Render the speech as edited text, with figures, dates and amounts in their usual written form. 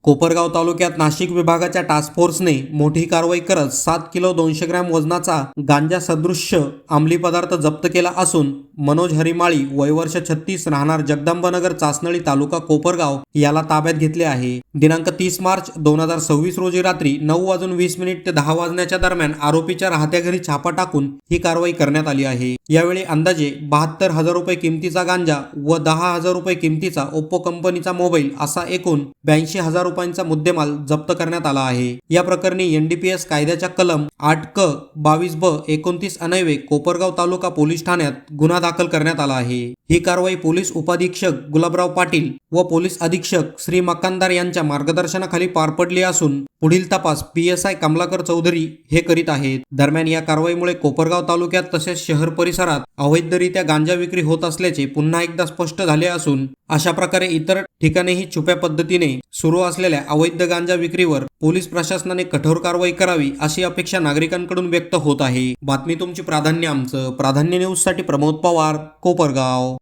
कोपरगाव तालुक्यात नाशिक विभागाच्या टास्क फोर्सने मोठी कारवाई करत 7 किलो 200 ग्रॅम वजनाचा गांजा सदृश्य अंमली पदार्थ जप्त केला असून मनोज हरिमाळी वय वर्ष 36 राहणार जगदंबनगर चासनळी तालुका कोपरगाव याला ताब्यात घेतले आहे। दिनांक 30 मार्च 2026 रोजी रात्री 9:20 ते 10 वाजण्याच्या दरम्यान आरोपीच्या राहत्या घरी छापा टाकून ही कारवाई करण्यात आली आहे। यावेळी अंदाजे 72,000 रुपये किमतीचा गांजा व 10,000 रुपये किमतीचा ओप्पो कंपनीचा मोबाईल असा एकूण 82,000 रुपयांचा मुद्देमाल जप्त करण्यात आला आहे। या प्रकरणी NDPS कायद्याच्या कलम 8 क 22 ब 29 अन्वये कोपरगाव तालुका पोलीस ठाण्यात गुन्हा दाखल करण्यात आला आहे। ही कारवाई पोलीस उपाधीक्षक गुलाबराव पाटील व पोलीस अधीक्षक श्री मकानदार यांच्या मार्गदर्शनाखाली पार पडली असून पुढील तपास PSI कमलाकर चौधरी हे करीत आहेत। दरम्यान या कारवाईमुळे कोपरगाव तालुक्यात तसेच शहर परिसरात अवैधरित्या गांजा विक्री होत असल्याचे पुन्हा एकदा स्पष्ट झाले असून अशा प्रकारे इतर ठिकाणीही छुप्या पद्धतीने सुरू असलेल्या अवैध गांजा विक्रीवर पोलीस प्रशासनाने कठोर कारवाई करावी अशी अपेक्षा नागरिकांकडून व्यक्त होत आहे। बातमी तुमची, प्राधान्य आमचं। प्राधान्य न्यूज साठी प्रमोद पवार, कोपरगाव।